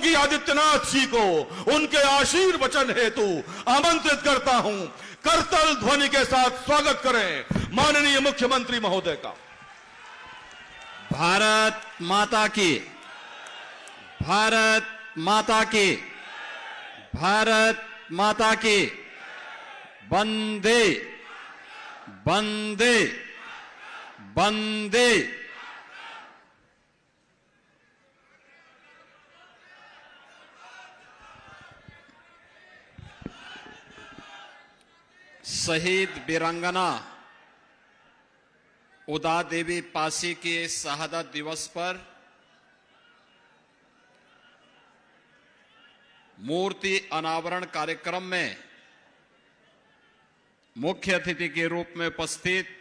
योगी आदित्यनाथ जी को उनके आशीर्वचन हेतु आमंत्रित करता हूं। करतल ध्वनि के साथ स्वागत करें माननीय मुख्यमंत्री महोदय का। भारत माता की, भारत माता की, भारत माता की। वंदे वंदे वंदे। शहीद वीरांगना उदा देवी पासी के शहादत दिवस पर मूर्ति अनावरण कार्यक्रम में मुख्य अतिथि के रूप में उपस्थित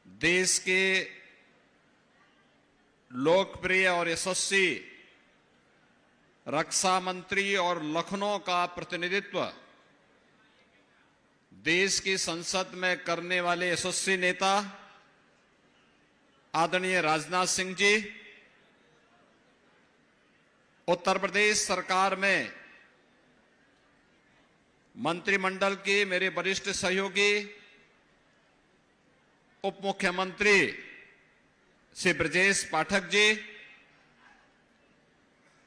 देश के लोकप्रिय और यशस्वी रक्षा मंत्री और लखनऊ का प्रतिनिधित्व देश की संसद में करने वाले यशस्वी नेता आदरणीय राजनाथ सिंह जी, उत्तर प्रदेश सरकार में मंत्रिमंडल के मेरे वरिष्ठ सहयोगी उप मुख्यमंत्री श्री ब्रजेश पाठक जी,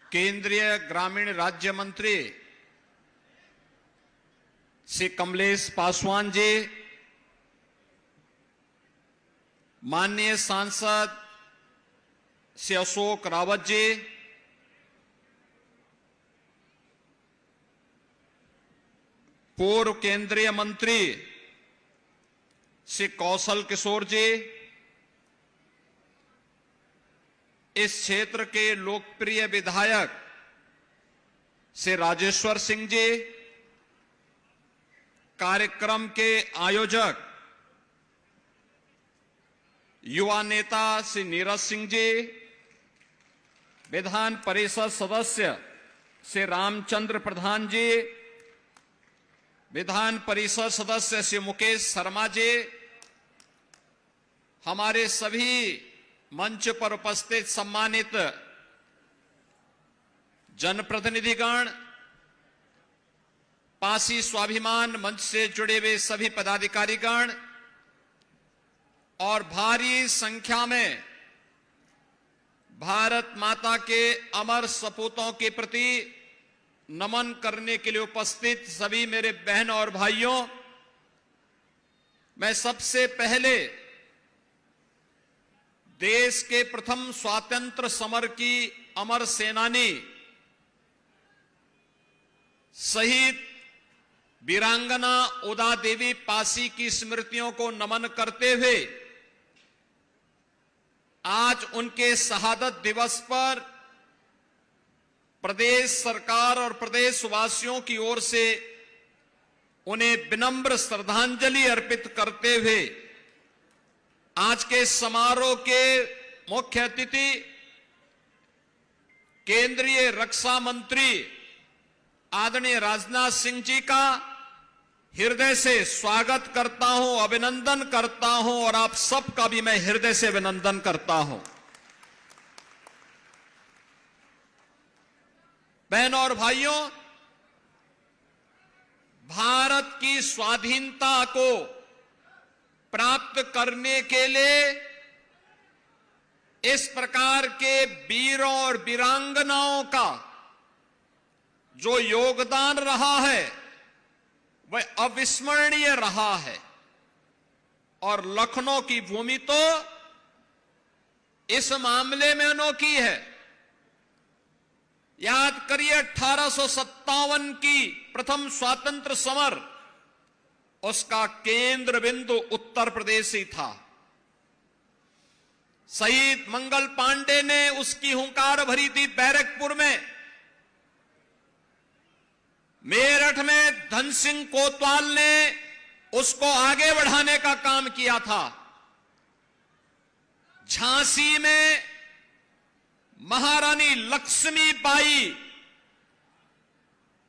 केंद्रीय ग्रामीण राज्य मंत्री श्री कमलेश पासवान जी, माननीय सांसद श्री अशोक रावत जी, पूर्व केंद्रीय मंत्री श्री कौशल किशोर जी, इस क्षेत्र के लोकप्रिय विधायक श्री राजेश्वर सिंह जी, कार्यक्रम के आयोजक युवा नेता श्री नीरज सिंह जी, विधान परिषद सदस्य श्री रामचंद्र प्रधान जी, विधान परिषद सदस्य श्री मुकेश शर्मा जी, हमारे सभी मंच पर उपस्थित सम्मानित जनप्रतिनिधिगण, पासी स्वाभिमान मंच से जुड़े हुए सभी पदाधिकारीगण और भारी संख्या में भारत माता के अमर सपूतों के प्रति नमन करने के लिए उपस्थित सभी मेरे बहन और भाइयों, मैं सबसे पहले देश के प्रथम स्वातंत्र्य समर की अमर सेनानी शहीद वीरांगना उदा देवी पासी की स्मृतियों को नमन करते हुए आज उनके शहादत दिवस पर प्रदेश सरकार और प्रदेशवासियों की ओर से उन्हें विनम्र श्रद्धांजलि अर्पित करते हुए आज के समारोह के मुख्य अतिथि केंद्रीय रक्षा मंत्री आदरणीय राजनाथ सिंह जी का हृदय से स्वागत करता हूं, अभिनंदन करता हूं और आप सबका भी मैं हृदय से अभिनंदन करता हूं। बहनों और भाइयों, भारत की स्वाधीनता को प्राप्त करने के लिए इस प्रकार के वीरों और वीरांगनाओं का जो योगदान रहा है वह अविस्मरणीय रहा है और लखनऊ की भूमि तो इस मामले में अनोखी है। याद करिए 1857 की प्रथम स्वतंत्र समर, उसका केंद्र बिंदु उत्तर प्रदेश ही था। शहीद मंगल पांडे ने उसकी हुंकार भरी थी बैरकपुर में। मेरठ में धन सिंह कोतवाल ने उसको आगे बढ़ाने का काम किया था। झांसी में महारानी लक्ष्मीबाई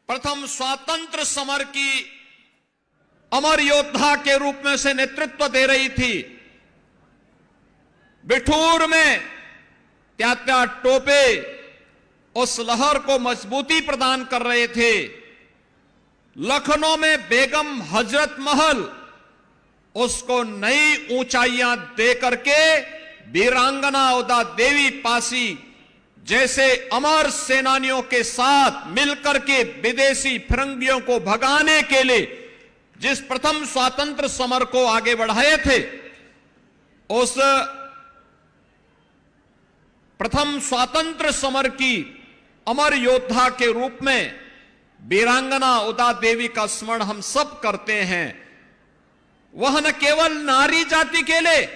प्रथम स्वतंत्र समर की अमर योद्धा के रूप में से नेतृत्व दे रही थी। बिठूर में त्यात्या टोपे उस लहर को मजबूती प्रदान कर रहे थे। लखनऊ में बेगम हजरत महल उसको नई ऊंचाइयां दे करके वीरांगना उदा देवी पासी जैसे अमर सेनानियों के साथ मिलकर के विदेशी फिरंगियों को भगाने के लिए जिस प्रथम स्वातंत्र समर को आगे बढ़ाए थे, उस प्रथम स्वातंत्र समर की अमर योद्धा के रूप में वीरांगना उदा देवी का स्मरण हम सब करते हैं। वह न केवल नारी जाति के लिए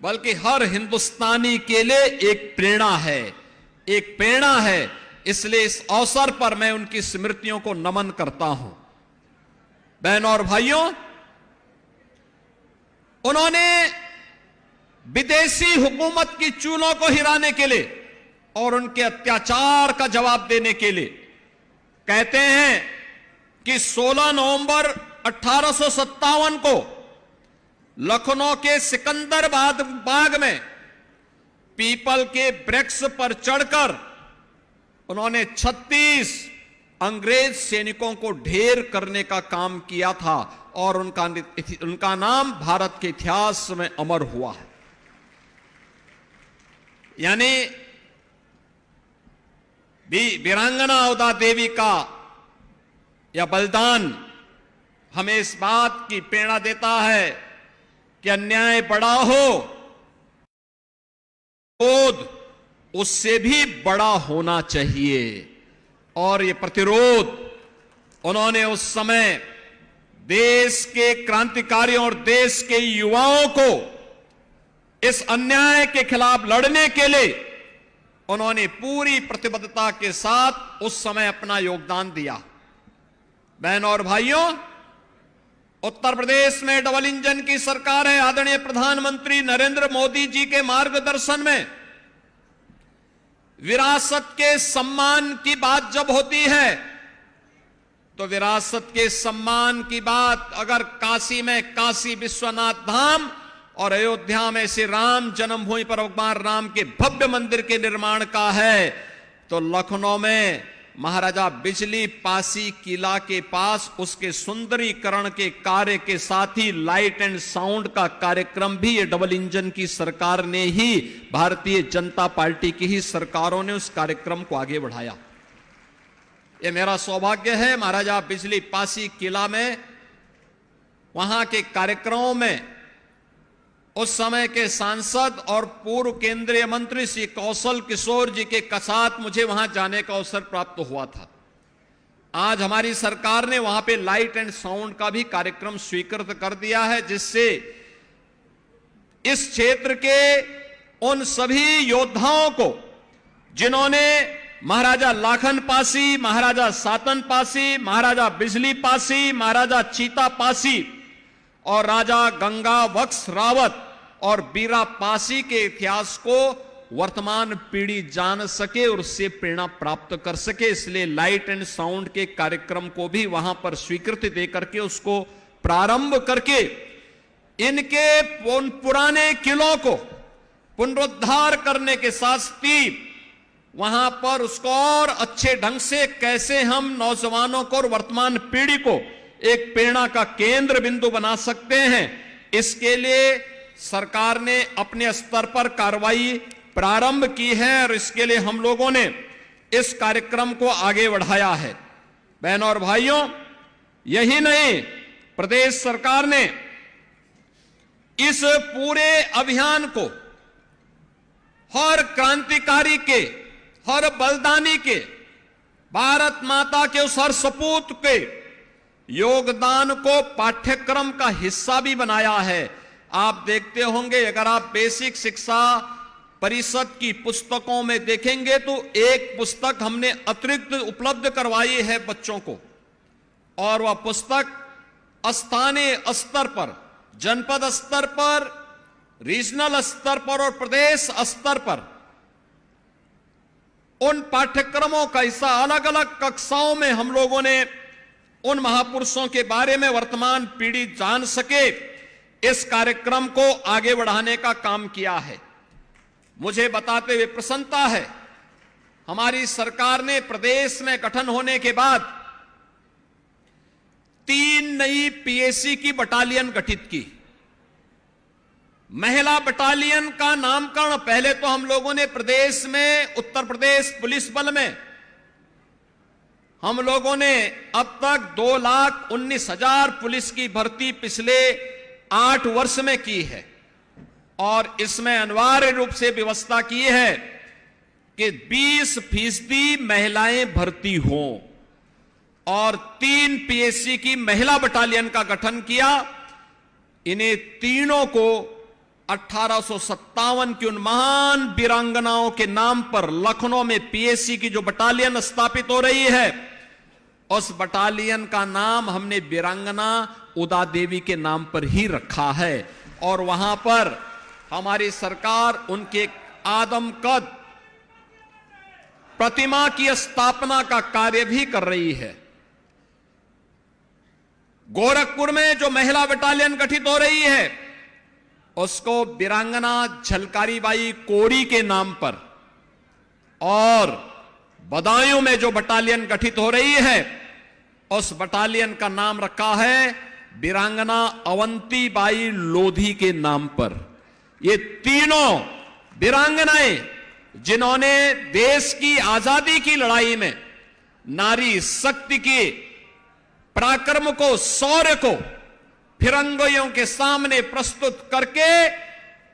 बल्कि हर हिंदुस्तानी के लिए एक प्रेरणा है, इसलिए इस अवसर पर मैं उनकी स्मृतियों को नमन करता हूं। बहनों और भाइयों, उन्होंने विदेशी हुकूमत की चूलों को हिलाने के लिए और उनके अत्याचार का जवाब देने के लिए कहते हैं कि 16 नवंबर 1857 को लखनऊ के सिकंदराबाद बाग में पीपल के वृक्ष पर चढ़कर उन्होंने 36 अंग्रेज सैनिकों को ढेर करने का काम किया था और उनका नाम भारत के इतिहास में अमर हुआ है। यानी वीरांगना उदा देवी का यह बलिदान हमें इस बात की प्रेरणा देता है कि अन्याय बड़ा हो, क्रोध उससे भी बड़ा होना चाहिए। और ये प्रतिरोध उन्होंने उस समय देश के क्रांतिकारियों और देश के युवाओं को इस अन्याय के खिलाफ लड़ने के लिए उन्होंने पूरी प्रतिबद्धता के साथ उस समय अपना योगदान दिया। बहनों और भाइयों, उत्तर प्रदेश में डबल इंजन की सरकार है। आदरणीय प्रधानमंत्री नरेंद्र मोदी जी के मार्गदर्शन में विरासत के सम्मान की बात जब होती है तो विरासत के सम्मान की बात अगर काशी में काशी विश्वनाथ धाम और अयोध्या में श्री राम जन्मभूमि पर भगवान राम के भव्य मंदिर के निर्माण का है, तो लखनऊ में महाराजा बिजली पासी किला के पास उसके सुंदरीकरण के कार्य के साथ ही लाइट एंड साउंड का कार्यक्रम भी ये डबल इंजन की सरकार ने ही, भारतीय जनता पार्टी की ही सरकारों ने उस कार्यक्रम को आगे बढ़ाया। ये मेरा सौभाग्य है महाराजा बिजली पासी किला में वहां के कार्यक्रमों में उस समय के सांसद और पूर्व केंद्रीय मंत्री श्री कौशल किशोर जी के साथ मुझे वहां जाने का अवसर प्राप्त हुआ था। आज हमारी सरकार ने वहां पे लाइट एंड साउंड का भी कार्यक्रम स्वीकृत कर दिया है, जिससे इस क्षेत्र के उन सभी योद्धाओं को जिन्होंने महाराजा लाखन पासी, महाराजा सातन पासी, महाराजा बिजली पासी, महाराजा चीता पासी और राजा गंगा बख्श रावत और बीरा पासी के इतिहास को वर्तमान पीढ़ी जान सके और उससे प्रेरणा प्राप्त कर सके, इसलिए लाइट एंड साउंड के कार्यक्रम को भी वहां पर स्वीकृति दे करके उसको प्रारंभ करके इनके उन पुराने किलों को पुनरुद्धार करने के साथ ही वहां पर उसको और अच्छे ढंग से कैसे हम नौजवानों को और वर्तमान पीढ़ी को एक प्रेरणा का केंद्र बिंदु बना सकते हैं, इसके लिए सरकार ने अपने स्तर पर कार्रवाई प्रारंभ की है और इसके लिए हम लोगों ने इस कार्यक्रम को आगे बढ़ाया है। बहनों और भाइयों, यही नहीं, प्रदेश सरकार ने इस पूरे अभियान को हर क्रांतिकारी के, हर बलिदानी के, भारत माता के उस हर सपूत के योगदान को पाठ्यक्रम का हिस्सा भी बनाया है। आप देखते होंगे, अगर आप बेसिक शिक्षा परिषद की पुस्तकों में देखेंगे तो एक पुस्तक हमने अतिरिक्त उपलब्ध करवाई है बच्चों को, और वह पुस्तक स्थानीय स्तर पर, जनपद स्तर पर, रीजनल स्तर पर और प्रदेश स्तर पर उन पाठ्यक्रमों का हिस्सा अलग अलग कक्षाओं में हम लोगों ने उन महापुरुषों के बारे में वर्तमान पीढ़ी जान सके, इस कार्यक्रम को आगे बढ़ाने का काम किया है। मुझे बताते हुए प्रसन्नता है हमारी सरकार ने प्रदेश में गठन होने के बाद 3 नई पीएसी की बटालियन गठित की। महिला बटालियन का नामकरण पहले तो हम लोगों ने प्रदेश में, उत्तर प्रदेश पुलिस बल में हम लोगों ने अब तक 2,19,000 पुलिस की भर्ती पिछले 8 वर्ष में की है और इसमें अनिवार्य रूप से व्यवस्था की है कि 20% महिलाएं भर्ती हों और 3 पीएसी की महिला बटालियन का गठन किया। इन्हें तीनों को 1857 की उन महान वीरांगनाओं के नाम पर लखनऊ में पीएसी की जो बटालियन स्थापित हो रही है, उस बटालियन का नाम हमने वीरांगना उदा देवी के नाम पर ही रखा है और वहां पर हमारी सरकार उनके आदमकद प्रतिमा की स्थापना का कार्य भी कर रही है। गोरखपुर में जो महिला बटालियन गठित हो रही है उसको वीरांगना झलकारीबाई कोरी के नाम पर, और बदायूं में जो बटालियन गठित हो रही है उस बटालियन का नाम रखा है वीरांगना अवंतीबाई लोधी के नाम पर। ये तीनों वीरांगनाएं जिन्होंने देश की आजादी की लड़ाई में नारी शक्ति के पराक्रम को, शौर्य को फिरंगियों के सामने प्रस्तुत करके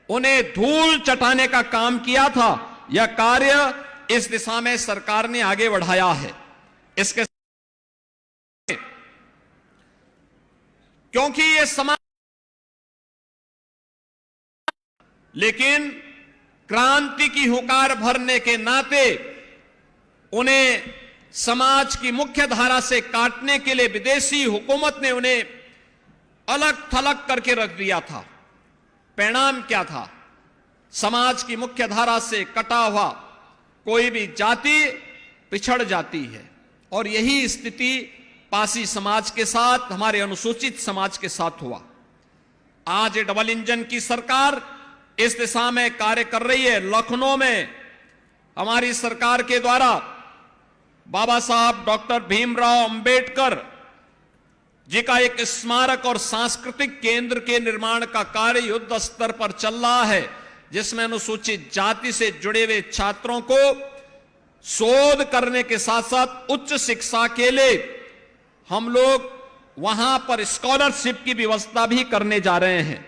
उन्हें धूल चटाने का काम किया था, यह कार्य इस दिशा में सरकार ने आगे बढ़ाया है। इसके क्योंकि ये समाज, लेकिन क्रांति की हुंकार भरने के नाते उन्हें समाज की मुख्य धारा से काटने के लिए विदेशी हुकूमत ने उन्हें अलग थलग करके रख दिया था। परिणाम क्या था? समाज की मुख्य धारा से कटा हुआ कोई भी जाति पिछड़ जाती है और यही स्थिति पासी समाज के साथ, हमारे अनुसूचित समाज के साथ हुआ। आज डबल इंजन की सरकार इस दिशा में कार्य कर रही है। लखनऊ में हमारी सरकार के द्वारा बाबा साहब डॉक्टर भीमराव अंबेडकर जी का एक स्मारक और सांस्कृतिक केंद्र के निर्माण का कार्य युद्ध स्तर पर चल रहा है, जिसमें अनुसूचित जाति से जुड़े हुए छात्रों को शोध करने के साथ साथ उच्च शिक्षा के लिए हम लोग वहां पर स्कॉलरशिप की व्यवस्था भी करने जा रहे हैं।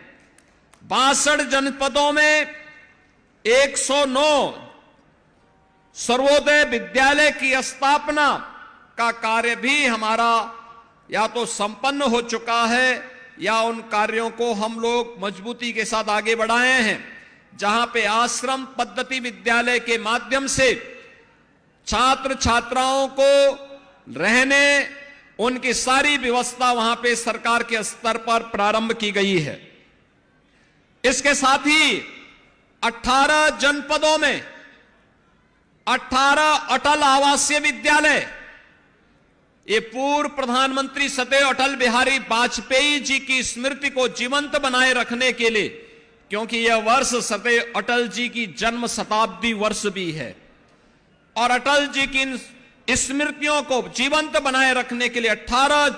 62 जनपदों में 109 सर्वोदय विद्यालय की स्थापना का कार्य भी हमारा या तो संपन्न हो चुका है या उन कार्यों को हम लोग मजबूती के साथ आगे बढ़ाए हैं, जहां पे आश्रम पद्धति विद्यालय के माध्यम से छात्र छात्राओं को रहने, उनकी सारी व्यवस्था वहां पे सरकार के स्तर पर प्रारंभ की गई है। इसके साथ ही 18 जनपदों में 18 अटल आवासीय विद्यालय, ये पूर्व प्रधानमंत्री सदैव अटल बिहारी वाजपेयी जी की स्मृति को जीवंत बनाए रखने के लिए, क्योंकि यह वर्ष सदैव अटल जी की जन्म शताब्दी वर्ष भी है और अटल जी की स्मृतियों को जीवंत बनाए रखने के लिए 18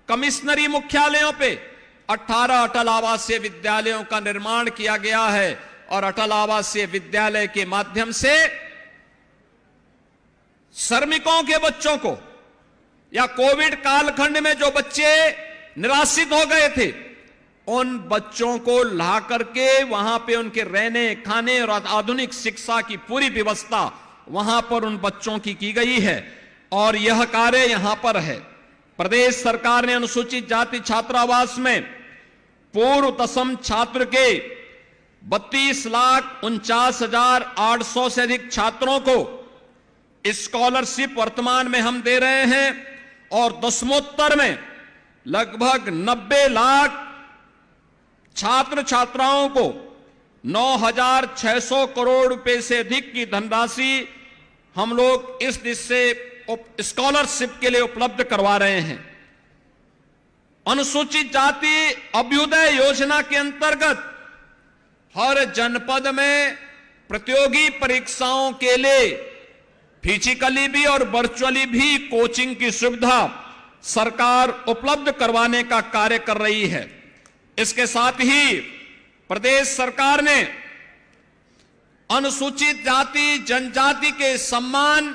कमिश्नरी मुख्यालयों पे 18 अटल आवासीय विद्यालयों का निर्माण किया गया है और अटल आवासीय विद्यालय के माध्यम से श्रमिकों के बच्चों को या कोविड कालखंड में जो बच्चे निराश्रित हो गए थे, उन बच्चों को ला करके वहां पे उनके रहने, खाने और आधुनिक शिक्षा की पूरी व्यवस्था वहां पर उन बच्चों की गई है और यह कार्य यहां पर है। प्रदेश सरकार ने अनुसूचित जाति छात्रावास में पूर्व दशम छात्र के 32,49,800 से अधिक छात्रों को स्कॉलरशिप वर्तमान में हम दे रहे हैं और दसमोत्तर में लगभग 90 लाख छात्र छात्राओं को 9,600 करोड़ रुपए से अधिक की धनराशि हम लोग इस दिशा से स्कॉलरशिप के लिए उपलब्ध करवा रहे हैं। अनुसूचित जाति अभ्युदय योजना के अंतर्गत हर जनपद में प्रतियोगी परीक्षाओं के लिए फिजिकली भी और वर्चुअली भी कोचिंग की सुविधा सरकार उपलब्ध करवाने का कार्य कर रही है। इसके साथ ही प्रदेश सरकार ने अनुसूचित जाति जनजाति के सम्मान,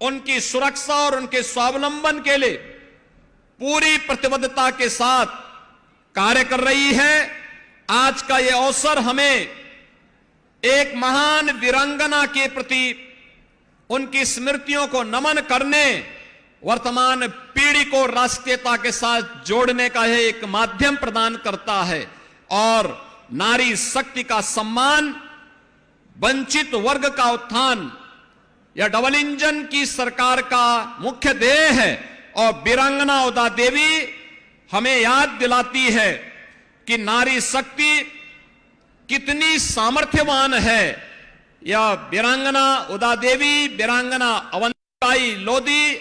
उनकी सुरक्षा और उनके स्वावलंबन के लिए पूरी प्रतिबद्धता के साथ कार्य कर रही है। आज का यह अवसर हमें एक महान वीरांगना के प्रति उनकी स्मृतियों को नमन करने, वर्तमान पीढ़ी को राष्ट्रीयता के साथ जोड़ने का यह एक माध्यम प्रदान करता है और नारी शक्ति का सम्मान, वंचित वर्ग का उत्थान, यह डबल इंजन की सरकार का मुख्य ध्येय है। और वीरांगना उदा देवी हमें याद दिलाती है कि नारी शक्ति कितनी सामर्थ्यवान है। यह वीरांगना उदा देवी, वीरांगना अवंतीबाई लोधी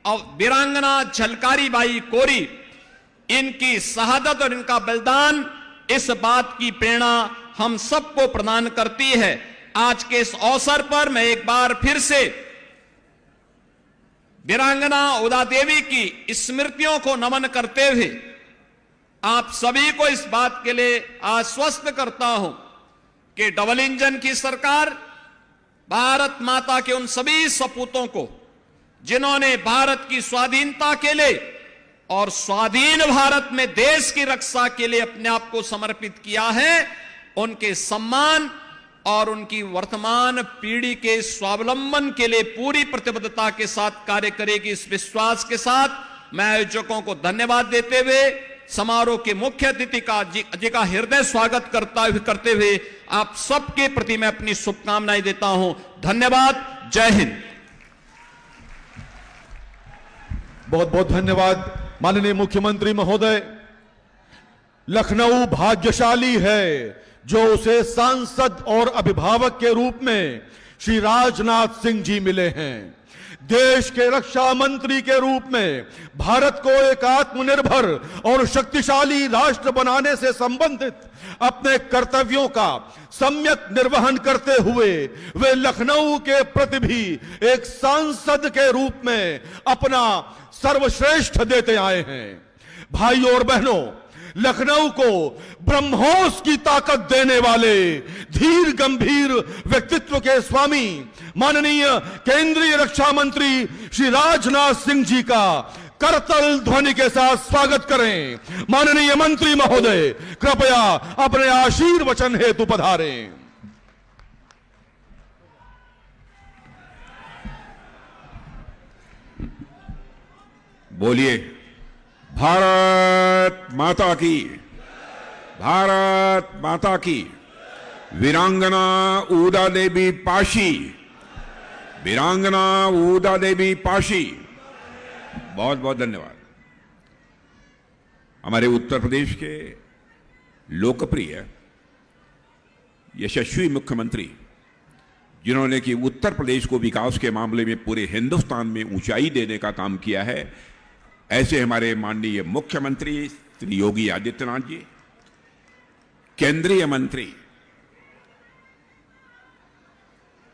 और वीरांगना झलकारी बाई कोरी, इनकी शहादत और इनका बलिदान इस बात की प्रेरणा हम सबको प्रदान करती है। आज के इस अवसर पर मैं एक बार फिर से वीरांगना उदा देवी की स्मृतियों को नमन करते हुए आप सभी को इस बात के लिए आश्वस्त करता हूं कि डबल इंजन की सरकार भारत माता के उन सभी सपूतों को जिन्होंने भारत की स्वाधीनता के लिए और स्वाधीन भारत में देश की रक्षा के लिए अपने आप को समर्पित किया है, उनके सम्मान और उनकी वर्तमान पीढ़ी के स्वावलंबन के लिए पूरी प्रतिबद्धता के साथ कार्य करेगी। इस विश्वास के साथ मैं आयोजकों को धन्यवाद देते हुए समारोह के मुख्य अतिथि का हृदय स्वागत करते हुए आप सबके प्रति मैं अपनी शुभकामनाएं देता हूं। धन्यवाद। जय हिंद। बहुत बहुत धन्यवाद माननीय मुख्यमंत्री महोदय। लखनऊ भाग्यशाली है जो उसे सांसद और अभिभावक के रूप में श्री राजनाथ सिंह जी मिले हैं। देश के रक्षा मंत्री के रूप में भारत को एक आत्मनिर्भर और शक्तिशाली राष्ट्र बनाने से संबंधित अपने कर्तव्यों का सम्यक निर्वहन करते हुए वे लखनऊ के प्रति भी एक सांसद के रूप में अपना सर्वश्रेष्ठ देते आए हैं। भाइयों और बहनों, लखनऊ को ब्रह्मोस की ताकत देने वाले धीर गंभीर व्यक्तित्व के स्वामी माननीय केंद्रीय रक्षा मंत्री श्री राजनाथ सिंह जी का करतल ध्वनि के साथ स्वागत करें। माननीय मंत्री महोदय कृपया अपने आशीर्वचन हेतु पधारें। बोलिए भारत माता की, भारत माता की। वीरांगना उदा देवी पाशी, वीरांगना उदा देवी पाशी। बहुत बहुत धन्यवाद। हमारे उत्तर प्रदेश के लोकप्रिय यशस्वी मुख्यमंत्री, जिन्होंने कि उत्तर प्रदेश को विकास के मामले में पूरे हिंदुस्तान में ऊंचाई देने का काम किया है, ऐसे हमारे माननीय मुख्यमंत्री श्री योगी आदित्यनाथ जी, केंद्रीय मंत्री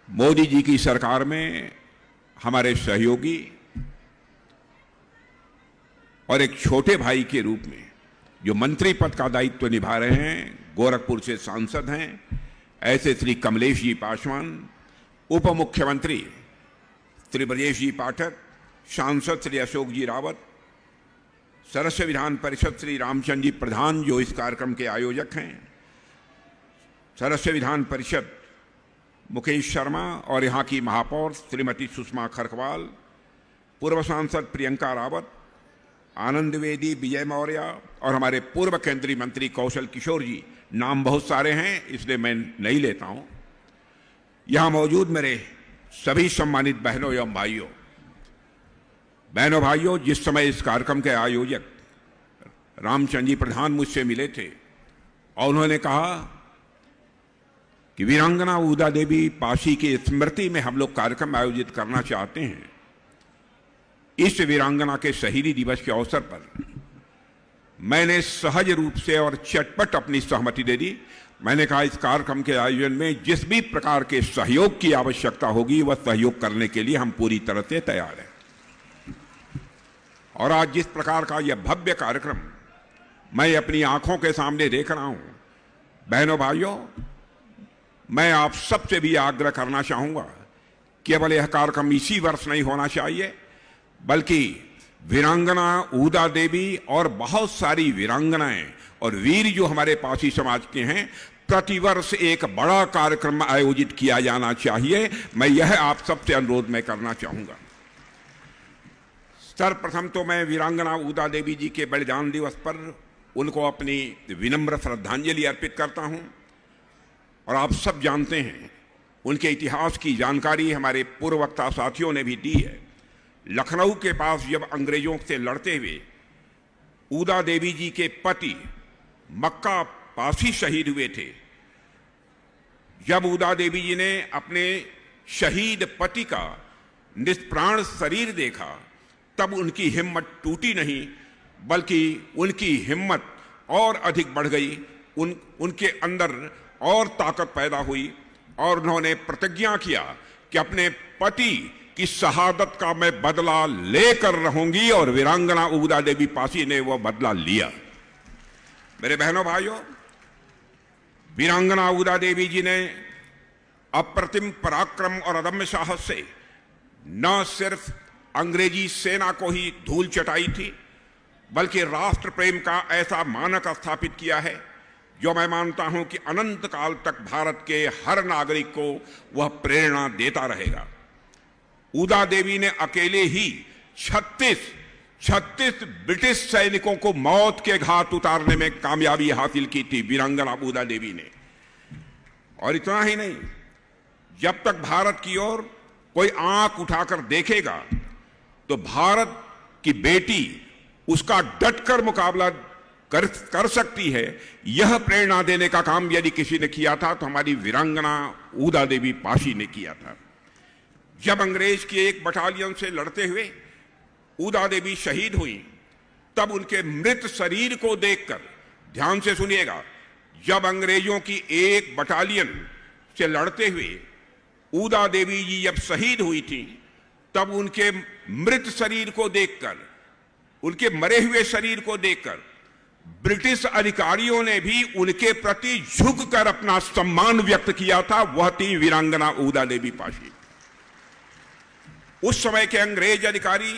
मोदी जी की सरकार में हमारे सहयोगी और एक छोटे भाई के रूप में जो मंत्री पद का दायित्व निभा रहे हैं, गोरखपुर से सांसद हैं, ऐसे श्री कमलेश जी पासवान, उप मुख्यमंत्री श्री ब्रजेश जी पाठक, सांसद श्री अशोक जी रावत, सदस्य विधान परिषद श्री रामचंद्र जी प्रधान जो इस कार्यक्रम के आयोजक हैं, सदस्य विधान परिषद मुकेश शर्मा और यहाँ की महापौर श्रीमती सुषमा खरकवाल, पूर्व सांसद प्रियंका रावत, आनंद द्विवेदी, विजय मौर्य और हमारे पूर्व केंद्रीय मंत्री कौशल किशोर जी। नाम बहुत सारे हैं इसलिए मैं नहीं लेता हूँ। यहाँ मौजूद मेरे सभी सम्मानित बहनों एवं भाइयों, जिस समय इस कार्यक्रम के आयोजक रामचंद्र जी प्रधान मुझसे मिले थे और उन्होंने कहा कि वीरांगना उदा देवी पाशी की स्मृति में हम लोग कार्यक्रम आयोजित करना चाहते हैं, इस वीरांगना के शहीदी दिवस के अवसर पर मैंने सहज रूप से और चटपट अपनी सहमति दे दी। मैंने कहा इस कार्यक्रम के आयोजन में जिस भी प्रकार के सहयोग की आवश्यकता होगी वह सहयोग करने के लिए हम पूरी तरह से तैयार हैं। और आज जिस प्रकार का यह भव्य कार्यक्रम मैं अपनी आंखों के सामने देख रहा हूं, बहनों भाइयों, मैं आप सबसे भी आग्रह करना चाहूंगा, केवल यह कार्यक्रम इसी वर्ष नहीं होना चाहिए, बल्कि वीरांगना ऊदा देवी और बहुत सारी वीरांगनाएं और वीर जो हमारे पासी समाज के हैं, प्रतिवर्ष एक बड़ा कार्यक्रम आयोजित किया जाना चाहिए। मैं यह आप सबसे अनुरोध मैं करना चाहूंगा। सर्वप्रथम तो मैं वीरांगना ऊदा देवी जी के बलिदान दिवस पर उनको अपनी विनम्र श्रद्धांजलि अर्पित करता हूं। और आप सब जानते हैं, उनके इतिहास की जानकारी हमारे पूर्ववक्ता साथियों ने भी दी है। लखनऊ के पास जब अंग्रेजों से लड़ते हुए ऊदा देवी जी के पति मक्का पासी शहीद हुए थे, जब ऊदा देवी जी ने अपने शहीद पति का निष्प्राण शरीर देखा, तब उनकी हिम्मत टूटी नहीं, बल्कि उनकी हिम्मत और अधिक बढ़ गई। उनके अंदर और ताकत पैदा हुई और उन्होंने प्रतिज्ञा किया कि अपने पति की शहादत का मैं बदला लेकर रहूंगी, और वीरांगना ऊदा देवी पासी ने वह बदला लिया। मेरे बहनों भाइयों, वीरांगना ऊदा देवी जी ने अप्रतिम पराक्रम और अदम्य साहस से न सिर्फ अंग्रेजी सेना को ही धूल चटाई थी, बल्कि राष्ट्र प्रेम का ऐसा मानक स्थापित किया है जो मैं मानता हूं कि अनंत काल तक भारत के हर नागरिक को वह प्रेरणा देता रहेगा। ऊदा देवी ने अकेले ही 36 ब्रिटिश सैनिकों को मौत के घाट उतारने में कामयाबी हासिल की थी वीरांगना ऊदा देवी ने। और इतना ही नहीं, जब तक भारत की ओर कोई आंख उठाकर देखेगा तो भारत की बेटी उसका डटकर मुकाबला कर सकती है, यह प्रेरणा देने का काम यदि किसी ने किया था तो हमारी वीरांगना ऊदा देवी पासी ने किया था। जब अंग्रेज की एक बटालियन से लड़ते हुए ऊदा देवी शहीद हुई, तब उनके मृत शरीर को देखकर, ध्यान से सुनिएगा, जब अंग्रेजों की एक बटालियन से लड़ते हुए ऊदा देवी जी जब शहीद हुई थी, तब उनके मृत शरीर को देखकर, उनके मरे हुए शरीर को देखकर ब्रिटिश अधिकारियों ने भी उनके प्रति झुककर अपना सम्मान व्यक्त किया था। वह थी वीरांगना ऊदा देवी पासी। उस समय के अंग्रेज अधिकारी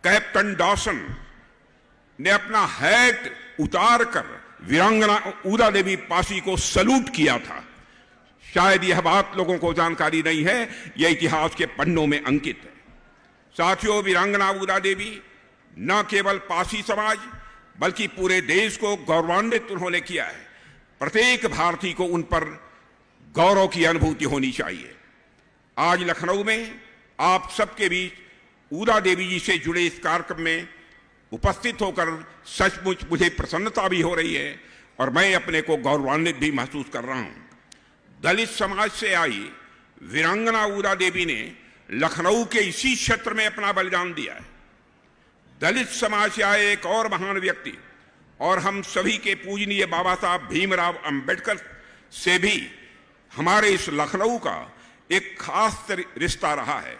कैप्टन डॉसन ने अपना हैट उतारकर वीरांगना ऊदा देवी पासी को सलूट किया था। शायद यह बात लोगों को जानकारी नहीं है, यह इतिहास के पन्नों में अंकित है। साथियों, वीरांगना ऊदा देवी न केवल पासी समाज बल्कि पूरे देश को गौरवान्वित उन्होंने किया है। प्रत्येक भारतीय को उन पर गौरव की अनुभूति होनी चाहिए। आज लखनऊ में आप सबके बीच ऊदा देवी जी से जुड़े इस कार्यक्रम में उपस्थित होकर सचमुच मुझे प्रसन्नता भी हो रही है और मैं अपने को गौरवान्वित भी महसूस कर रहा हूं। दलित समाज से आई वीरांगना ऊदा देवी ने लखनऊ के इसी क्षेत्र में अपना बलिदान दिया है। दलित समाज से आए एक और महान व्यक्ति और हम सभी के पूजनीय बाबा साहब भीमराव अंबेडकर से भी हमारे इस लखनऊ का एक खास रिश्ता रहा है।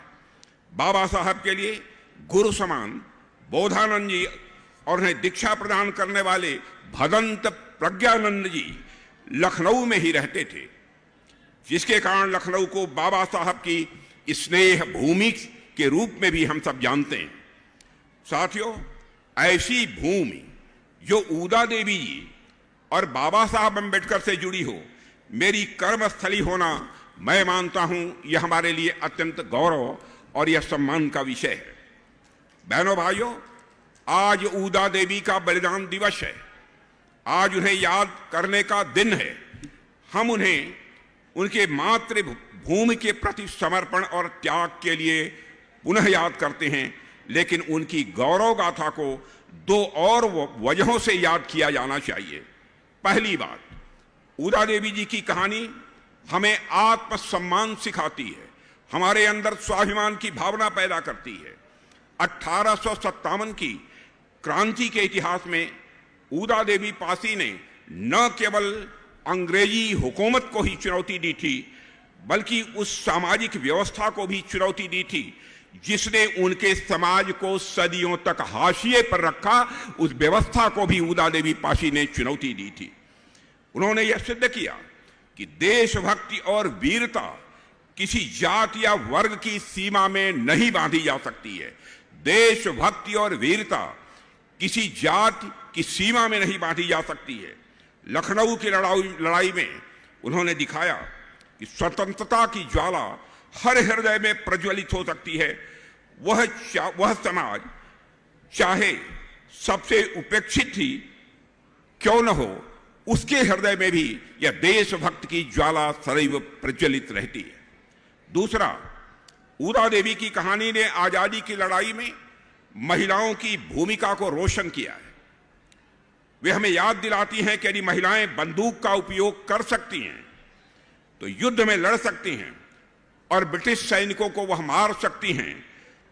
बाबा साहब के लिए गुरु समान बोधानंद जी और उन्हें दीक्षा प्रदान करने वाले भदंत प्रज्ञानंद जी लखनऊ में ही रहते थे, जिसके कारण लखनऊ को बाबा साहब की स्नेह भूमि के रूप में भी हम सब जानते हैं। साथियों, ऐसी भूमि जो ऊदा देवी जी और बाबा साहब अंबेडकर से जुड़ी हो, मेरी कर्मस्थली होना, मैं मानता हूं यह हमारे लिए अत्यंत गौरव और यह सम्मान का विषय है। बहनों भाइयों, आज ऊदा देवी का बलिदान दिवस है। आज उन्हें याद करने का दिन है। हम उन्हें उनके मातृभूमि के प्रति समर्पण और त्याग के लिए पुनः याद करते हैं, लेकिन उनकी गौरव गाथा को दो और वजहों से याद किया जाना चाहिए। पहली बात, ऊदा देवी जी की कहानी हमें आत्मसम्मान सिखाती है, हमारे अंदर स्वाभिमान की भावना पैदा करती है। 1857 की क्रांति के इतिहास में ऊदा देवी पासी ने न केवल अंग्रेजी हुकूमत को ही चुनौती दी थी, बल्कि उस सामाजिक व्यवस्था को भी चुनौती दी थी जिसने उनके समाज को सदियों तक हाशिए पर रखा। उस व्यवस्था को भी उदा देवी पाशी ने चुनौती दी थी। उन्होंने यह सिद्ध किया कि देशभक्ति और वीरता किसी जाति या वर्ग की सीमा में नहीं बांधी जा सकती है। देशभक्ति और वीरता किसी जाति की सीमा में नहीं बांधी जा सकती है। लखनऊ की लड़ाई में उन्होंने दिखाया कि स्वतंत्रता की ज्वाला हर हृदय में प्रज्वलित हो सकती है। वह समाज चाहे सबसे उपेक्षित ही क्यों न हो, उसके हृदय में भी यह देशभक्त की ज्वाला सदैव प्रज्वलित रहती है। दूसरा, उदा देवी की कहानी ने आजादी की लड़ाई में महिलाओं की भूमिका को रोशन किया है। वे हमें याद दिलाती हैं कि यदि महिलाएं बंदूक का उपयोग कर सकती हैं तो युद्ध में लड़ सकती हैं और ब्रिटिश सैनिकों को वह मार सकती हैं,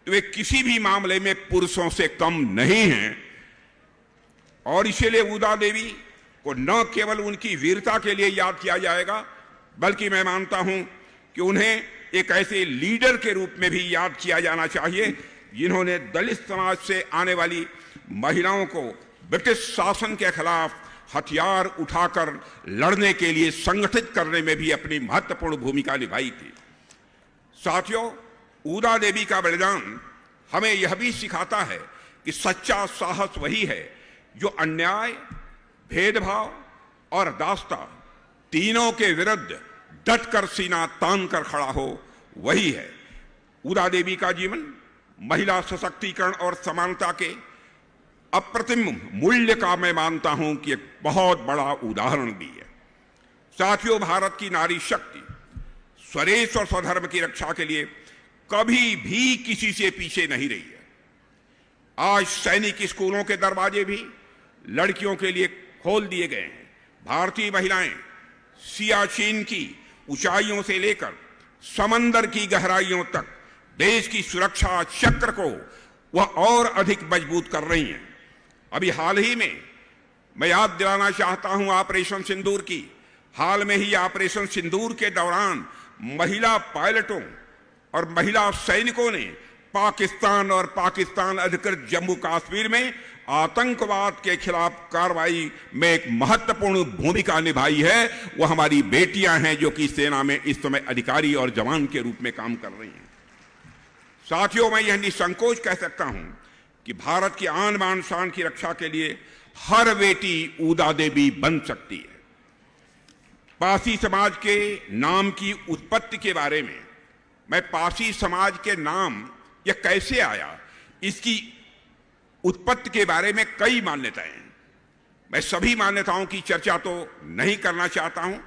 तो वे किसी भी मामले में पुरुषों से कम नहीं हैं। और इसीलिए उदा देवी को न केवल उनकी वीरता के लिए याद किया जाएगा, बल्कि मैं मानता हूं कि उन्हें एक ऐसे लीडर के रूप में भी याद किया जाना चाहिए जिन्होंने दलित समाज से आने वाली महिलाओं को ब्रिटिश शासन के खिलाफ हथियार उठाकर लड़ने के लिए संगठित करने में भी अपनी महत्वपूर्ण भूमिका निभाई थी। साथियों, उदा देवी का बलिदान हमें यह भी सिखाता है कि सच्चा साहस वही है जो अन्याय, भेदभाव और दास्ता तीनों के विरुद्ध डटकर सीना तान कर खड़ा हो। वही है उदा देवी का जीवन महिला सशक्तिकरण और समानता के अप्रतिम मूल्य का मैं मानता हूं कि एक बहुत बड़ा उदाहरण भी है। साथियों, भारत की नारी शक्ति स्वदेश और स्वधर्म की रक्षा के लिए कभी भी किसी से पीछे नहीं रही है। आज सैनिक स्कूलों के दरवाजे भी लड़कियों के लिए खोल दिए गए हैं। भारतीय महिलाएं सियाचिन की ऊंचाइयों से लेकर समंदर की गहराइयों तक देश की सुरक्षा चक्र को वह और अधिक मजबूत कर रही हैं। अभी हाल ही में मैं याद दिलाना चाहता हूं ऑपरेशन सिंदूर की। हाल में ही ऑपरेशन सिंदूर के दौरान महिला पायलटों और महिला सैनिकों ने पाकिस्तान और पाकिस्तान अधिकृत जम्मू कश्मीर में आतंकवाद के खिलाफ कार्रवाई में एक महत्वपूर्ण भूमिका निभाई है। वो हमारी बेटियां हैं जो कि सेना में इस समय अधिकारी और जवान के रूप में काम कर रही हैं। साथियों, मैं यह निसंकोच कह सकता हूं कि भारत की आन बान शान की रक्षा के लिए हर बेटी उदा देवी बन सकती है। पासी समाज के नाम की उत्पत्ति के बारे में, मैं पासी समाज के नाम यह कैसे आया, इसकी उत्पत्ति के बारे में कई मान्यताएं हैं। मैं सभी मान्यताओं की चर्चा तो नहीं करना चाहता हूं,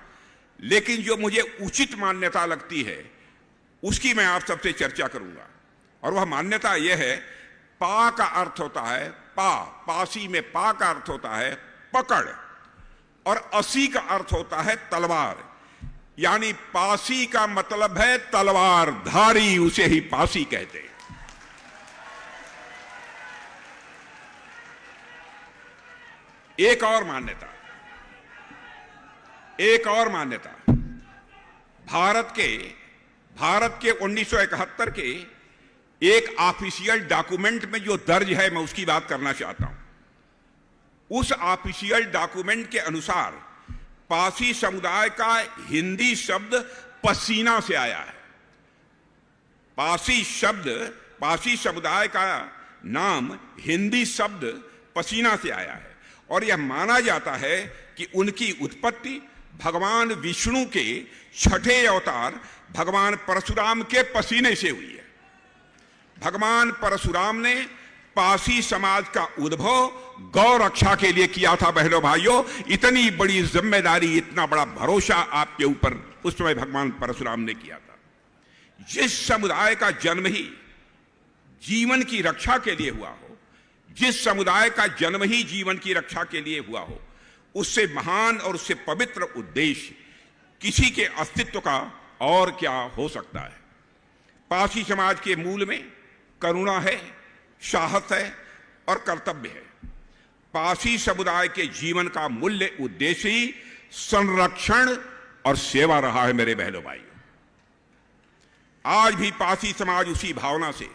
लेकिन जो मुझे उचित मान्यता लगती है उसकी मैं आप सबसे चर्चा करूंगा। और वह मान्यता यह है, पा का अर्थ होता है पासी में पा का अर्थ होता है पकड़, और असी का अर्थ होता है तलवार। यानी पासी का मतलब है तलवार धारी, उसे ही पासी कहते हैं। एक और मान्यता भारत के 1971 के एक ऑफिशियल डॉक्यूमेंट में जो दर्ज है, मैं उसकी बात करना चाहता हूं। उस ऑफिशियल डॉक्यूमेंट के अनुसार पासी समुदाय का हिंदी शब्द पसीना से आया है। पासी समुदाय का नाम हिंदी शब्द पसीना से आया है, और यह माना जाता है कि उनकी उत्पत्ति भगवान विष्णु के छठे अवतार भगवान परशुराम के पसीने से हुई है। भगवान परशुराम ने पासी समाज का उद्भव गौ रक्षा के लिए किया था। बहनों भाइयों, इतनी बड़ी जिम्मेदारी, इतना बड़ा भरोसा आपके ऊपर उस समय भगवान परशुराम ने किया था। जिस समुदाय का जन्म ही जीवन की रक्षा के लिए हुआ हो, जिस समुदाय का जन्म ही जीवन की रक्षा के लिए हुआ हो, उससे महान और उससे पवित्र उद्देश्य किसी के अस्तित्व का और क्या हो सकता है। पासी समाज के मूल में करुणा है, साहस है और कर्तव्य है। पासी समुदाय के जीवन का मूल्य उद्देश्य ही संरक्षण और सेवा रहा है मेरे बहनों भाइयों। आज भी पारसी समाज उसी भावना से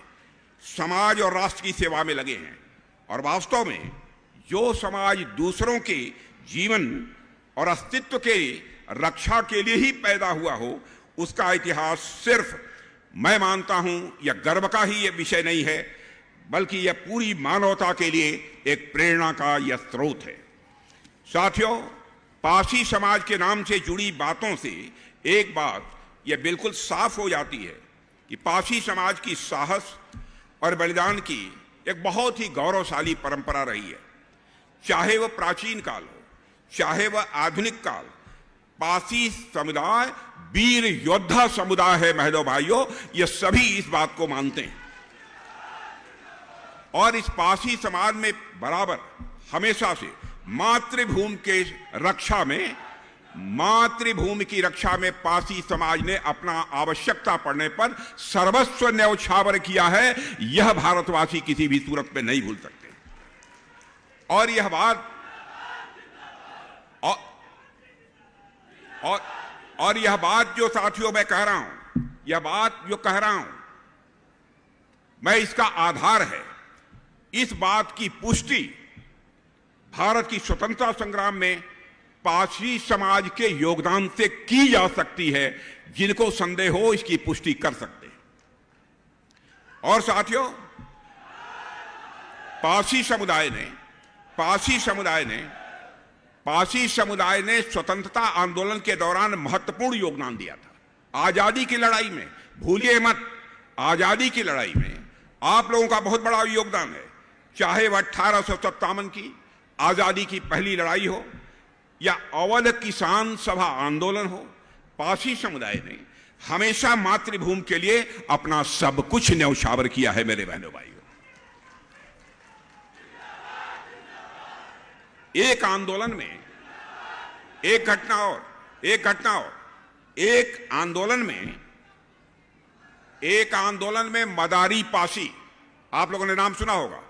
समाज और राष्ट्र की सेवा में लगे हैं और वास्तव में जो समाज दूसरों के जीवन और अस्तित्व के रक्षा के लिए ही पैदा हुआ हो, उसका इतिहास सिर्फ मैं मानता हूं यह गर्व का ही यह विषय नहीं है, बल्कि यह पूरी मानवता के लिए एक प्रेरणा का यह स्रोत है। साथियों, पारसी समाज के नाम से जुड़ी बातों से एक बात यह बिल्कुल साफ हो जाती है कि पारसी समाज की साहस और बलिदान की एक बहुत ही गौरवशाली परंपरा रही है। चाहे वह प्राचीन काल हो, चाहे वह आधुनिक काल, पारसी समुदाय वीर योद्धा समुदाय है। बहनों भाइयों, ये सभी इस बात को मानते हैं और इस पारसी समाज में बराबर हमेशा से मातृभूमि के रक्षा में, मातृभूमि की रक्षा में पारसी समाज ने अपना आवश्यकता पड़ने पर सर्वस्व न्यौछावर किया है। यह भारतवासी किसी भी सूरत में नहीं भूल सकते। और यह बात और यह बात जो साथियों मैं कह रहा हूं, यह बात जो कह रहा हूं मैं, इसका आधार है, इस बात की पुष्टि भारत की स्वतंत्रता संग्राम में पारसी समाज के योगदान से की जा सकती है। जिनको संदेह हो इसकी पुष्टि कर सकते हैं। और साथियों, पारसी समुदाय ने स्वतंत्रता आंदोलन के दौरान महत्वपूर्ण योगदान दिया था। आजादी की लड़ाई में, भूलिए मत, आजादी की लड़ाई में आप लोगों का बहुत बड़ा योगदान है। चाहे वह 1857 की आजादी की पहली लड़ाई हो या अवध किसान सभा आंदोलन हो, पारसी समुदाय ने हमेशा मातृभूमि के लिए अपना सब कुछ न्यौछावर किया है। मेरे बहनों भाइयों, एक आंदोलन में एक आंदोलन में मदारी पासी, आप लोगों ने नाम सुना होगा,